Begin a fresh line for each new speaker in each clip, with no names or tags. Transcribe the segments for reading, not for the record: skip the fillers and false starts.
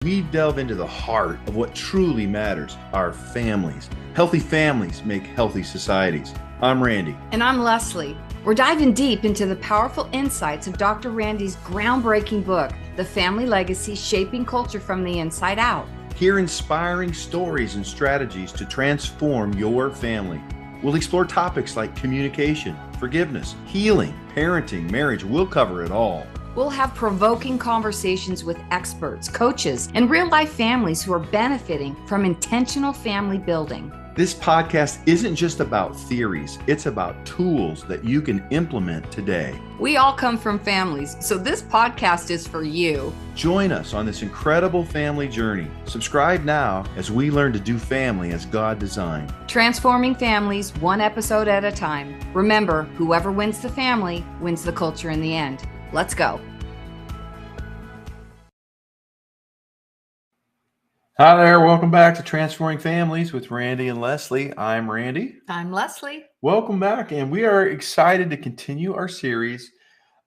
We delve into the heart of what truly matters, our families. Healthy families make healthy societies. I'm Randy.
And I'm Leslie. We're diving deep into the powerful insights of Dr. Randy's groundbreaking book, The Family Legacy: Shaping Culture from the Inside Out.
Hear inspiring stories and strategies to transform your family. We'll explore topics like communication, forgiveness, healing, parenting, marriage. We'll cover it all.
We'll have provoking conversations with experts, coaches, and real-life families who are benefiting from intentional family building.
This podcast isn't just about theories, it's about tools that you can implement today.
We all come from families, so this podcast is for you.
Join us on this incredible family journey. Subscribe now as we learn to do family as God designed.
Transforming families one episode at a time. Remember, whoever wins the family wins the culture in the end. Let's go.
Hi there. Welcome back to Transforming Families with Randy and Leslie. I'm Randy.
I'm Leslie.
Welcome back. And we are excited to continue our series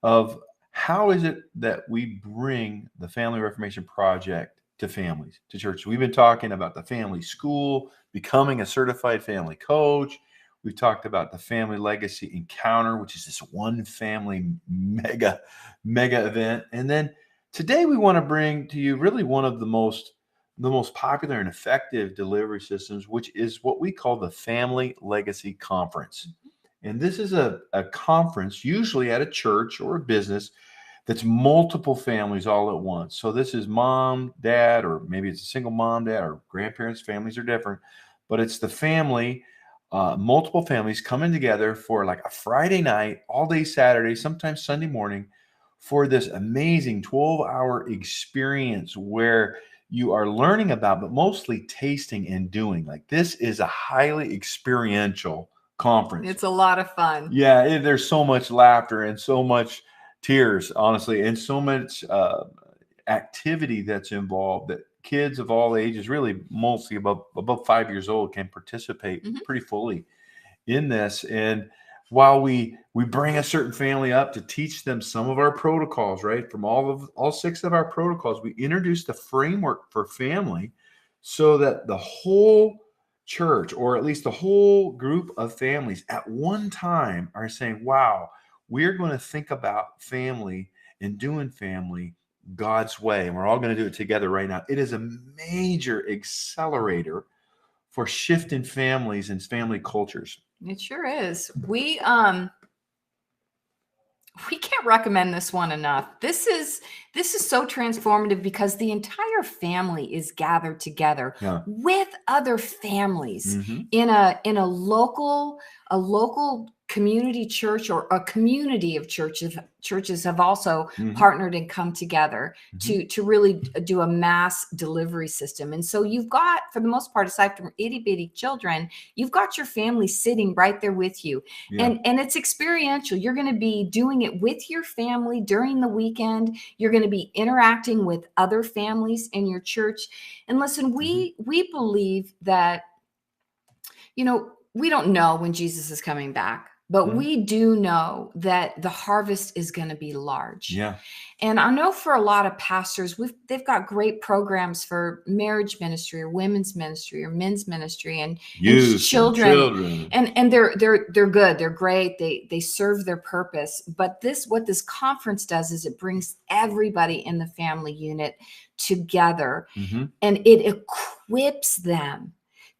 of how is it that we bring the Family Reformation Project to families, to churches. We've been talking about the family school, becoming a certified family coach. We've talked about the Family Legacy Encounter, which is this one family mega event. And then today we want to bring to you really one of the most popular and effective delivery systems, which is what we call the Family Legacy Conference. And this is a conference, usually at a church or a business, that's multiple families all at once. So this is mom, dad, or maybe it's a single mom, dad, or grandparents. Families are different, but it's the family, multiple families coming together for like a Friday night, all day Saturday, sometimes Sunday morning, for this amazing 12-hour experience where you are learning about, but mostly tasting and doing. Like, this is a highly experiential conference.
It's a lot of fun.
Yeah, there's so much laughter and so much tears, honestly, and so much activity that's involved that kids of all ages, really mostly above 5 years old, can participate pretty fully in this. And while we bring a certain family up to teach them some of our protocols, right? From all 6 of our protocols, we introduce the framework for family so that the whole church, or at least the whole group of families at one time, are saying, wow, we're going to think about family and doing family God's way. And we're all going to do it together right now. It is a major accelerator for shifting families and family cultures.
It sure is. We can't recommend this one enough. This is so transformative because the entire family is gathered together with other families in a local community church, or a community of churches. Churches have also partnered and come together to really do a mass delivery system. And so you've got, for the most part, aside from itty bitty children, you've got your family sitting right there with you. And it's experiential. You're going to be doing it with your family during the weekend. You're going to be interacting with other families in your church. And listen, we believe that, we don't know when Jesus is coming back, but we do know that the harvest is going to be large.
Yeah.
And I know for a lot of pastors, they've got great programs for marriage ministry, or women's ministry, or men's ministry, and
youth,
and children. And they're good. They're great. They serve their purpose. But what this conference does is it brings everybody in the family unit together, and it equips them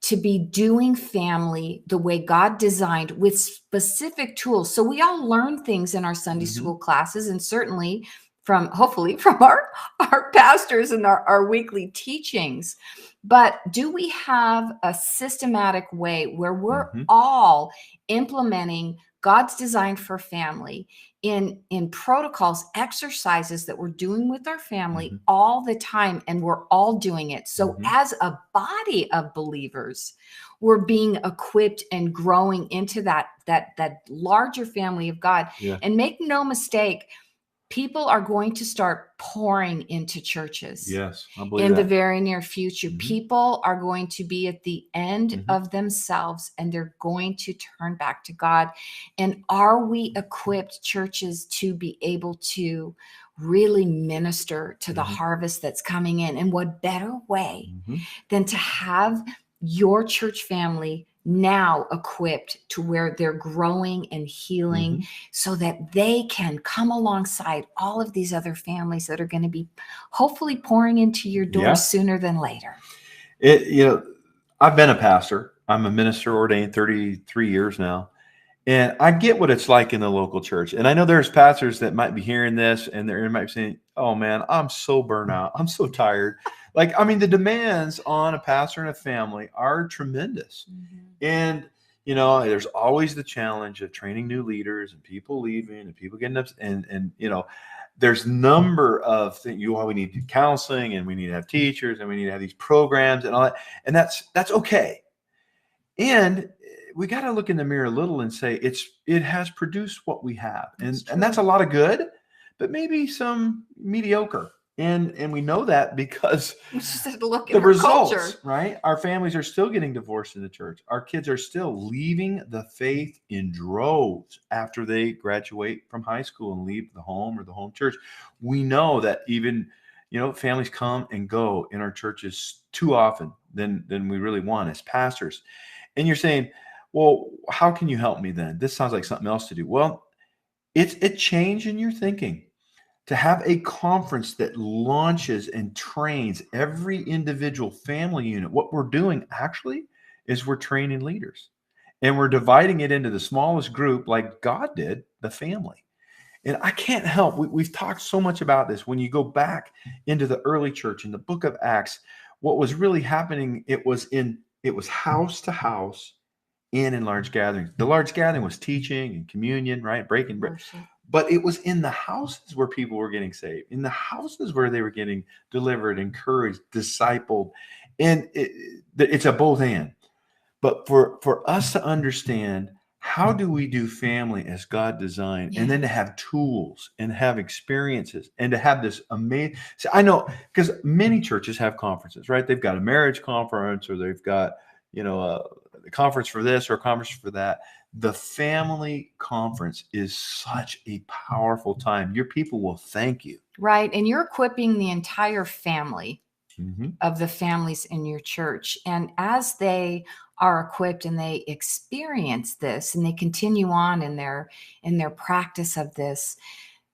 to be doing family the way God designed, with specific tools. So we all learn things in our Sunday school classes, and certainly hopefully from our pastors and our weekly teachings. But do we have a systematic way where we're all implementing God's design for family in protocols, exercises that we're doing with our family all the time, and we're all doing it. So as a body of believers, we're being equipped and growing into that larger family of God. And make no mistake, people are going to start pouring into churches.
Yes, I believe
in
that.
the very near future. People are going to be at the end of themselves, and they're going to turn back to God. And are we equipped, churches, to be able to really minister to the
Mhm.
harvest that's coming in. And what better way
Mhm.
than to have your church family now equipped to where they're growing and healing
Mhm.
so that they can come alongside all of these other families that are going to be hopefully pouring into your door
Yeah.
sooner than later.
I've been a pastor. I'm a minister ordained 33 years now. And I get what it's like in the local church. And I know there's pastors that might be hearing this and they might be saying, oh man, I'm so burnt out. I'm so tired. Like, I mean, the demands on a pastor and a family are tremendous. And, there's always the challenge of training new leaders and people leaving and people getting up there's number of things. We need to do counseling and we need to have teachers and we need to have these programs and all that. And that's okay. And we got to look in the mirror a little and say it has produced what we have. And that's a lot of good, but maybe some mediocre. And we know that because the results, culture. Right? Our families are still getting divorced in the church. Our kids are still leaving the faith in droves after they graduate from high school and leave the home or the home church. We know that even, families come and go in our churches too often than we really want as pastors. And you're saying, well, how can you help me then? This sounds like something else to do. Well, it's a change in your thinking. To have a conference that launches and trains every individual family unit. What we're doing actually is we're training leaders. And we're dividing it into the smallest group like God did, the family. And I can't help, we've talked so much about this. When you go back into the early church in the book of Acts, what was really happening, it was house to house in large gatherings. The large gathering was teaching and communion, right? Breaking bread. But it was in the houses where people were getting saved, in the houses where they were getting delivered, encouraged, discipled. And it's a both and. But for us to understand, how do we do family as God designed? And then to have tools and have experiences and to have this amazing. See, I know because many churches have conferences, right? They've got a marriage conference or they've got, a conference for this or a conference for that. The family conference is such a powerful time. Your people will thank you.
Right. And you're equipping the entire family of the families in your church. And as they are equipped and they experience this and they continue on in their practice of this,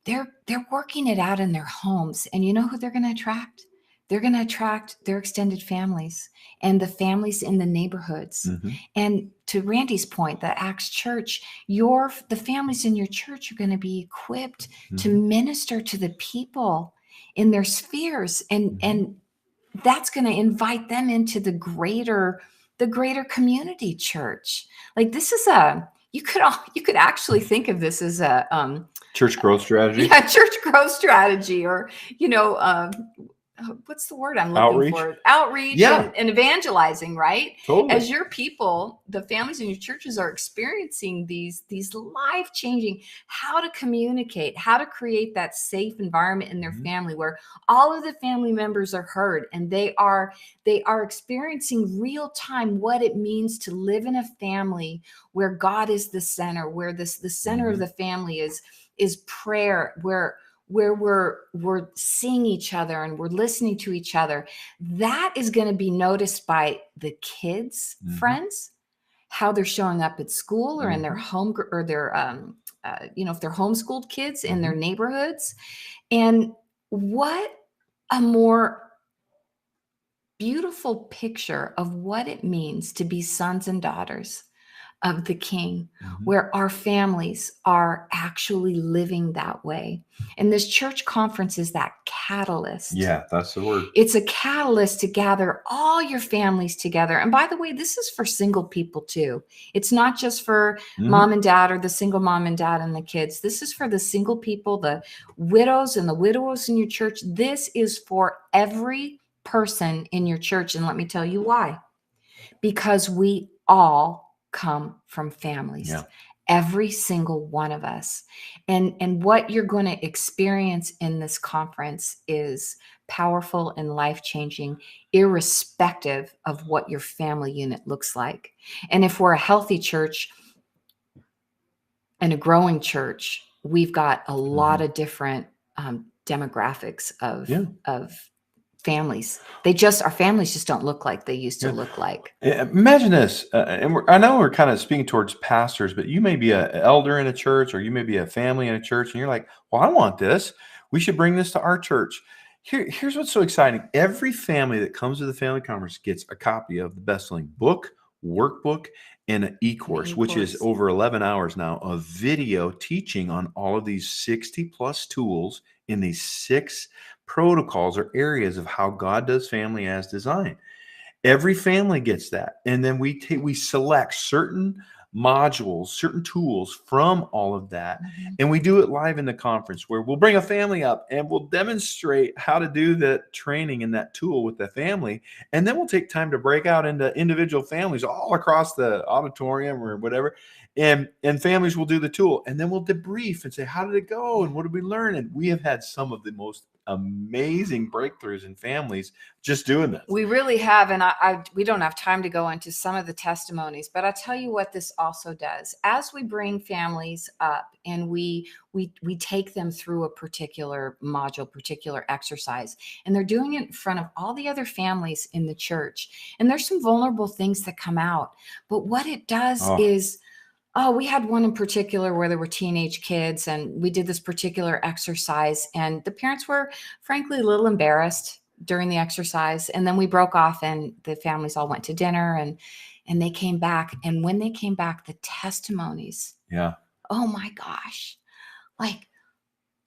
they're working it out in their homes. And you know who they're going to attract? They're going to attract their extended families and the families in the neighborhoods. And to Randy's point, the Acts Church, the families in your church are going to be equipped to minister to the people in their spheres. And that's going to invite them into the greater community church. Like this is you could actually think of this as a
church growth strategy.
Yeah, church growth strategy, or what's the word I'm looking for? Outreach and evangelizing, right?
Totally.
As your people, the families in your churches are experiencing these life-changing, how to communicate, how to create that safe environment in their family where all of the family members are heard and they are experiencing real time what it means to live in a family where God is the center, where the center of the family is prayer, where we're seeing each other and we're listening to each other. That is going to be noticed by the kids' friends, how they're showing up at school or in their home or their, if they're homeschooled kids in their neighborhoods. And what a more beautiful picture of what it means to be sons and daughters of the King, where our families are actually living that way. And this church conference is that catalyst.
Yeah, that's the word.
It's a catalyst to gather all your families together. And by the way, this is for single people too. It's not just for mom and dad or the single mom and dad and the kids. This is for the single people, the widows and the widowers in your church. This is for every person in your church. And let me tell you why. Because we all come from families, every single one of us. And what you're going to experience in this conference is powerful and life-changing, irrespective of what your family unit looks like. And if we're a healthy church and a growing church, we've got a lot of different demographics
Yeah.
of families. Our families just don't look like they used to
Yeah.
look like.
Imagine this, and I know we're kind of speaking towards pastors, but you may be an elder in a church, or you may be a family in a church, and you're like, "Well, I want this. We should bring this to our church." Here's what's so exciting: every family that comes to the family conference gets a copy of the best-selling book, workbook, and an e-course, which is
E-course.
over 11 hours now of video teaching on all of these 60 plus tools in these 6 protocols or areas of how God does family as design. Every family gets that, and then we select certain modules, certain tools from all of that,
Mhm.
and we do it live in the conference where we'll bring a family up and we'll demonstrate how to do that training in that tool with the family, and then we'll take time to break out into individual families all across the auditorium or whatever, and families will do the tool, and then we'll debrief and say, how did it go and what did we learn? And we have had some of the most amazing breakthroughs in families just doing this.
We really have, and we don't have time to go into some of the testimonies, but I'll tell you what this also does. As we bring families up and we take them through a particular module, particular exercise, and they're doing it in front of all the other families in the church, and there's some vulnerable things that come out. But what it does is, we had one in particular where there were teenage kids, and we did this particular exercise, and the parents were frankly a little embarrassed during the exercise. And then we broke off and the families all went to dinner, and they came back. And when they came back, the testimonies,
Yeah.
oh my gosh, like,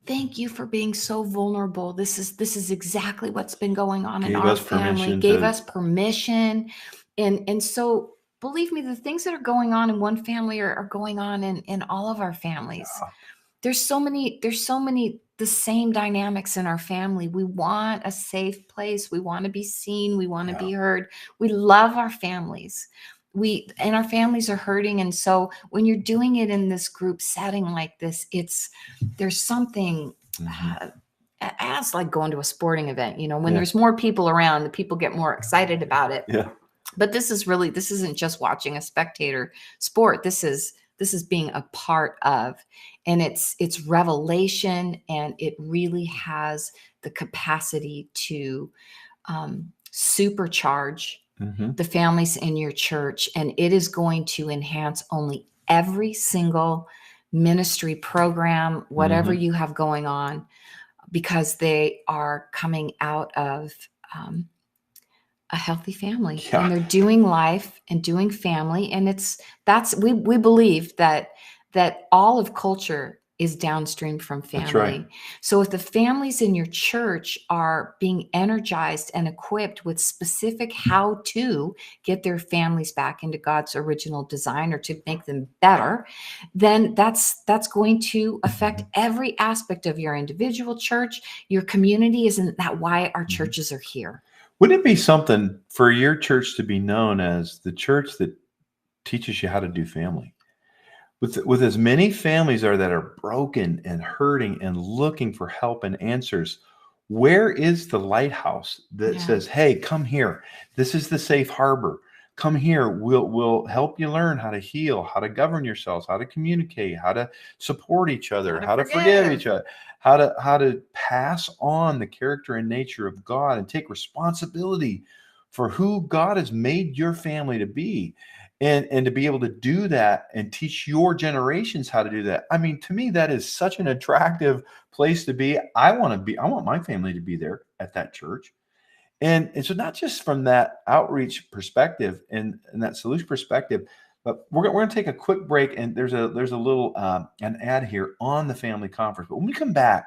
thank you for being so vulnerable. This is exactly what's been going on in our family. Gave us permission. And so believe me, the things that are going on in one family are going on in all of our families.
Yeah.
There's so many the same dynamics in our family. We want a safe place. We want to be seen. We want to be heard. We love our families. And our families are hurting. And so when you're doing it in this group setting like this, there's something as like going to a sporting event, when there's more people around, the people get more excited about it.
Yeah.
But this isn't just watching a spectator sport. This is being a part of, and it's revelation, and it really has the capacity to supercharge the families in your church, and it is going to enhance only every single ministry program, whatever you have going on, because they are coming out of a healthy family, and they're doing life and doing family. And we believe that all of culture is downstream from family.
That's right.
So if the families in your church are being energized and equipped with specific how to get their families back into God's original design, or to make them better, then that's going to affect every aspect of your individual church, your community. Isn't that why our churches are here?
Wouldn't it be something for your church to be known as the church that teaches you how to do family? With as many families that are broken and hurting and looking for help and answers, where is the lighthouse that says, "Hey, come here. This is the safe harbor. Come here. We'll help you learn how to heal, how to govern yourselves, how to communicate, how to support each other, how to forgive each other, how to pass on the character and nature of God, and take responsibility for who God has made your family to be." And to be able to do that and teach your generations how to do that. I mean, to me, that is such an attractive place to be. I want my family to be there at that church. And so not just from that outreach perspective and that solution perspective, but we're going to take a quick break. And there's a little an ad here on the family conference. But when we come back,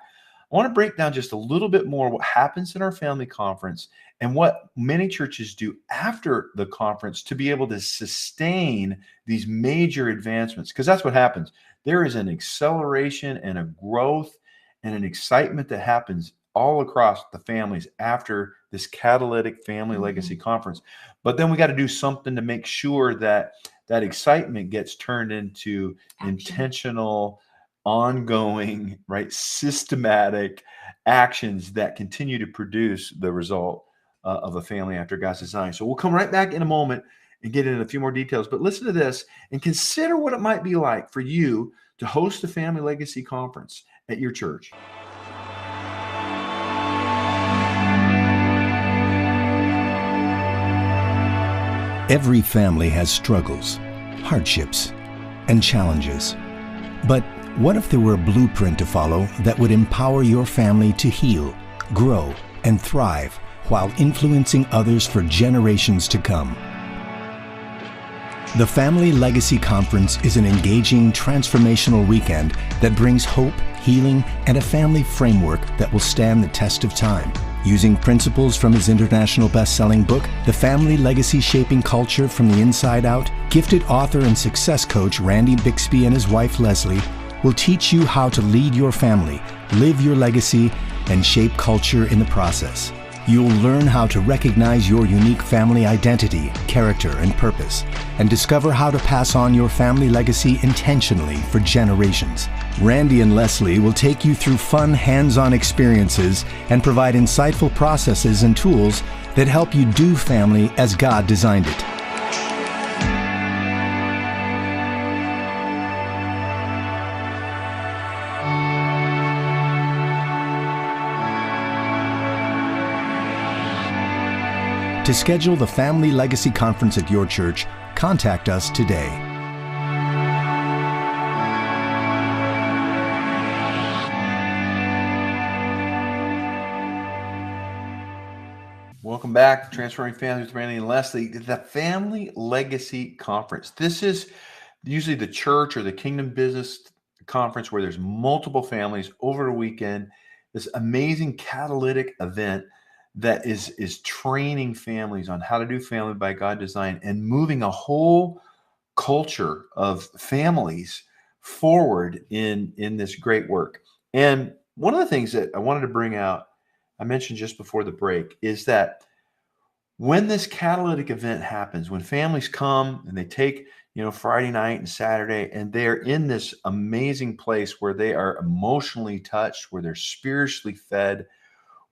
I want to break down just a little bit more what happens in our family conference and what many churches do after the conference to be able to sustain these major advancements. Because that's what happens. There is an acceleration and a growth and an excitement that happens all across the families after this catalytic family legacy conference. But then we got to do something to make sure that that excitement gets turned into intentional, ongoing, systematic actions that continue to produce the result of a family after God's design. So we'll come right back in a moment and get into a few more details. But listen to this and consider what it might be like for you to host a family legacy conference at your church.
Every family has struggles, hardships, and challenges. But what if there were a blueprint to follow that would empower your family to heal, grow, and thrive while influencing others for generations to come? The Family Legacy Conference is an engaging, transformational weekend that brings hope, healing, and a family framework that will stand the test of time. Using principles from his international best-selling book, The Family Legacy Shaping Culture from the Inside Out, gifted author and success coach Randy Bixby and his wife Leslie will teach you how to lead your family, live your legacy, and shape culture in the process. You'll learn how to recognize your unique family identity, character, and purpose, and discover how to pass on your family legacy intentionally for generations. Randy and Leslie will take you through fun, hands-on experiences and provide insightful processes and tools that help you do family as God designed it. To schedule the Family Legacy Conference at your church, contact us today.
Welcome back to Transforming Families with Randy and Leslie, the Family Legacy Conference. This is usually the church or the Kingdom Business Conference where there's multiple families over a weekend. This amazing catalytic event that is training families on how to do family by God design and moving a whole culture of families forward in this great work. And one of the things that I wanted to bring out, I mentioned just before the break, is that when this catalytic event happens, when families come and they take, Friday night and Saturday, and they're in this amazing place where they are emotionally touched, where they're spiritually fed,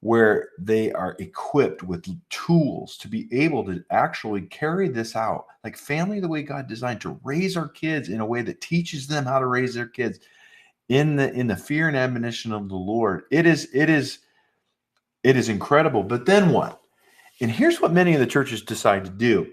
where they are equipped with tools to be able to actually carry this out, like family the way God designed, to raise our kids in a way that teaches them how to raise their kids in the fear and admonition of the Lord. It is incredible. But then what? And here's what many of the churches decide to do.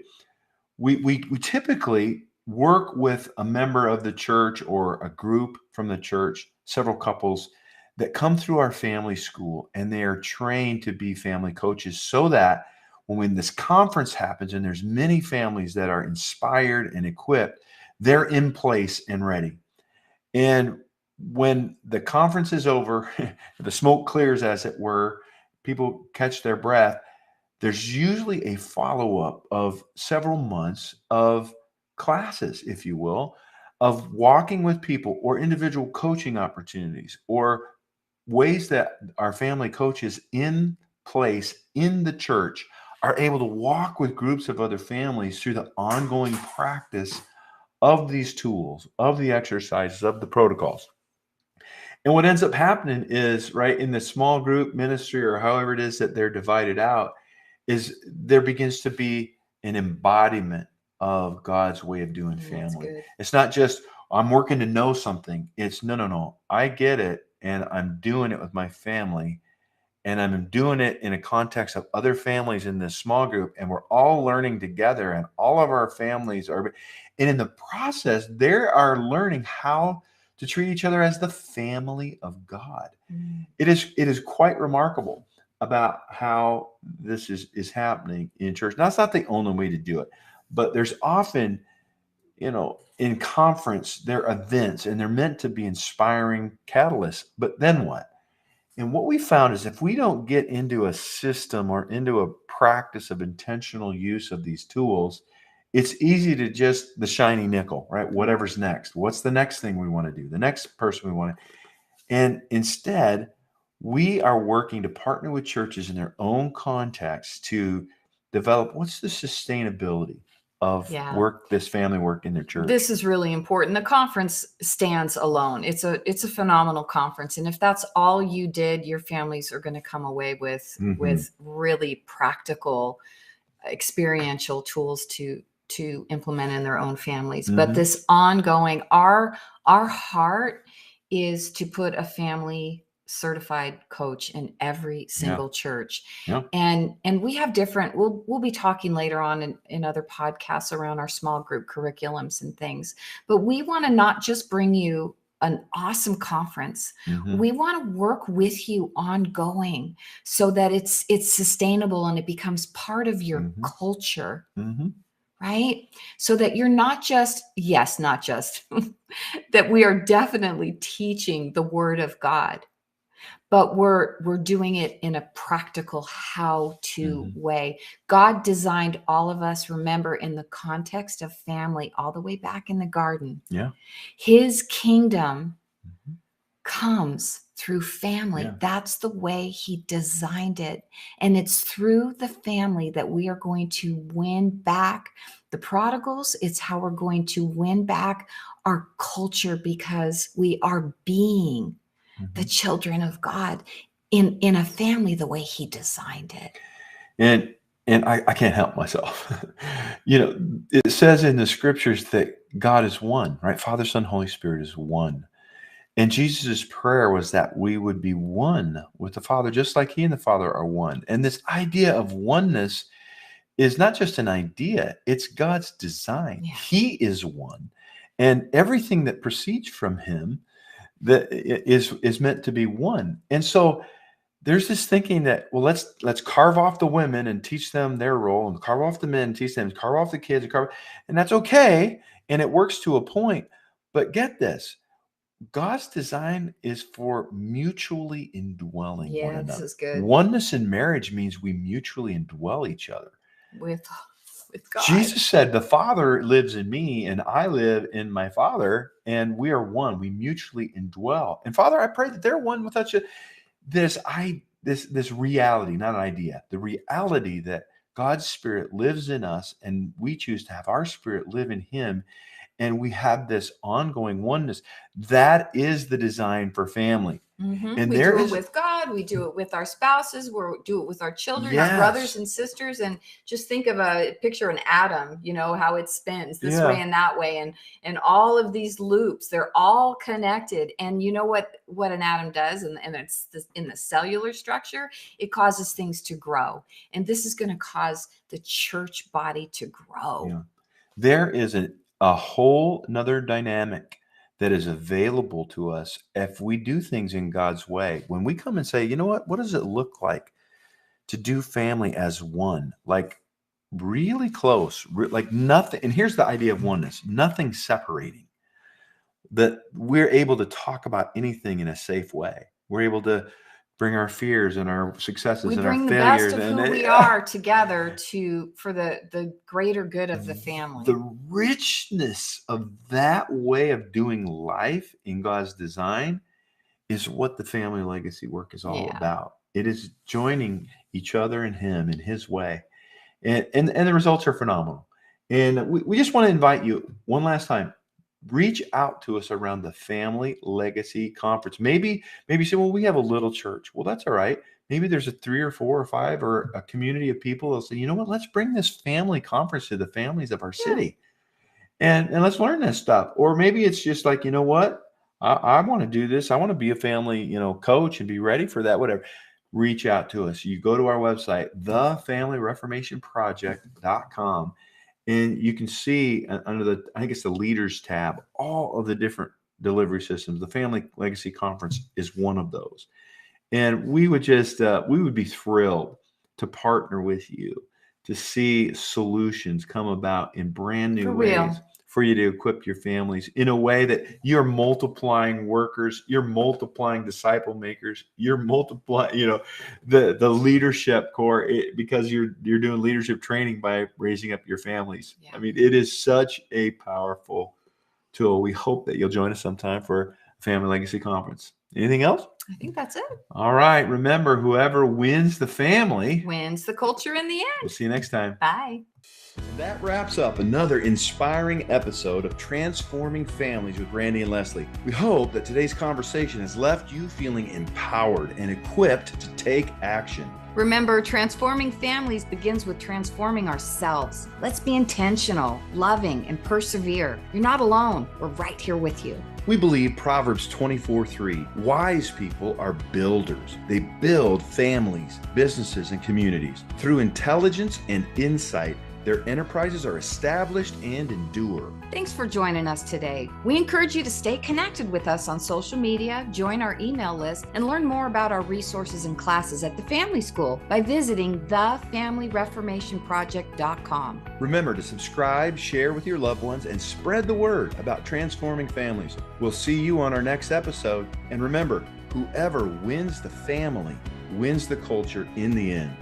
We typically work with a member of the church or a group from the church, several couples that come through our family school, and they are trained to be family coaches so that when this conference happens and there's many families that are inspired and equipped, they're in place and ready. And when the conference is over, the smoke clears, as it were, people catch their breath, there's usually a follow-up of several months of classes, if you will, of walking with people or individual coaching opportunities or ways that our family coaches in place in the church are able to walk with groups of other families through the ongoing practice of these tools, of the exercises, of the protocols. And what ends up happening is, right, in the small group ministry or however it is that they're divided out, is there begins to be an embodiment of God's way of doing family. It's not just, I'm working to know something. It's no. I get it. And I'm doing it with my family, and I'm doing it in a context of other families in this small group, and we're all learning together, and all of our families are, and in the process, they are learning how to treat each other as the family of God. It is quite remarkable about how this is happening in church. Now, it's not the only way to do it, but there's often, in conference, they're events and they're meant to be inspiring catalysts. But then what? And what we found is if we don't get into a system or into a practice of intentional use of these tools, it's easy to just the shiny nickel, right? Whatever's next. What's the next thing we want to do? The next person we want to. And instead, we are working to partner with churches in their own context to develop what's the sustainability of this family work in their church.
This is really important. The conference stands alone. It's a phenomenal conference. And if that's all you did, your families are going to come away with really practical, experiential tools to implement in their own families. But this ongoing, our heart is to put a family certified coach in every single church.
Yeah.
And we have different, we'll be talking later on in other podcasts around our small group curriculums and things. But we want to not just bring you an awesome conference. We want to work with you ongoing so that it's sustainable and it becomes part of your culture. Right? So that you're not just that we are definitely teaching the word of God, but we're doing it in a practical how-to way. God designed all of us, remember, in the context of family, all the way back in the garden.
Yeah.
His kingdom comes through family.
Yeah.
That's the way he designed it. And it's through the family that we are going to win back the prodigals. It's how we're going to win back our culture, because we are being the children of God in a family the way he designed it.
And I can't help myself. It says in the scriptures that God is one, right? Father, Son, Holy Spirit is one. And Jesus' prayer was that we would be one with the Father, just like he and the Father are one. And this idea of oneness is not just an idea, it's God's design.
Yeah.
He is one. And everything that proceeds from him that is meant to be one. And so there's this thinking that, well, let's carve off the women and teach them their role, and carve off the men and teach them, carve off the kids, and that's okay. And it works to a point. But get this. God's design is for mutually indwelling one another.
This is good.
Oneness in marriage means we mutually indwell each other.
With God.
Jesus said, the Father lives in me and I live in my Father, and we are one. We mutually indwell. And Father, I pray that they're one without you. This reality, not an idea, the reality that God's Spirit lives in us, and we choose to have our spirit live in him. And we have this ongoing oneness. That is the design for family. And
we do it with God. We do it with our spouses. We do it with our children, our brothers and sisters. And just think of a picture, an atom, how it spins this way and that way. And all of these loops, they're all connected. And you know what an atom does? And it's in the cellular structure, it causes things to grow. And this is going to cause the church body to grow.
Yeah. There is a whole another dynamic that is available to us if we do things in God's way. When we come and say, you know what does it look like to do family as one? Like really close, like nothing. And here's the idea of oneness, nothing separating. That we're able to talk about anything in a safe way. We're able to bring our fears and our successes and our failures.
We bring the best of who we are together for the greater good of the family.
The richness of that way of doing life in God's design is what the family legacy work is all about. It is joining each other and him in his way. And the results are phenomenal. And we just want to invite you one last time. Reach out to us around the Family Legacy Conference. Maybe you say, well, we have a little church. Well, that's all right. Maybe there's a 3 or 4 or 5 or a community of people that'll say, you know what, let's bring this family conference to the families of our city. And let's learn this stuff. Or maybe it's just like, you know what, I want to do this. I want to be a family, coach and be ready for that, whatever. Reach out to us. You go to our website, thefamilyreformationproject.com. And you can see under I think it's the leaders tab, all of the different delivery systems. The Family Legacy Conference is one of those. And we would be thrilled to partner with you to see solutions come about in brand new ways for you to equip your families in a way that you're multiplying workers, you're multiplying disciple makers, you're multiplying, the leadership core, because you're doing leadership training by raising up your families. Yeah. I mean, it is such a powerful tool. We hope that you'll join us sometime for Family Legacy Conference. Anything else?
I think that's it.
All right. Remember, whoever wins the family
wins the culture in the end.
We'll see you next time.
Bye.
That wraps up another inspiring episode of Transforming Families with Randy and Leslie. We hope that today's conversation has left you feeling empowered and equipped to take action.
Remember, transforming families begins with transforming ourselves. Let's be intentional, loving, and persevere. You're not alone. We're right here with you.
We believe Proverbs 24:3. Wise people are builders. They build families, businesses, and communities. Through intelligence and insight, their enterprises are established and endure.
Thanks for joining us today. We encourage you to stay connected with us on social media, join our email list, and learn more about our resources and classes at the Family School by visiting thefamilyreformationproject.com.
Remember to subscribe, share with your loved ones, and spread the word about transforming families. We'll see you on our next episode. And remember, whoever wins the family wins the culture in the end.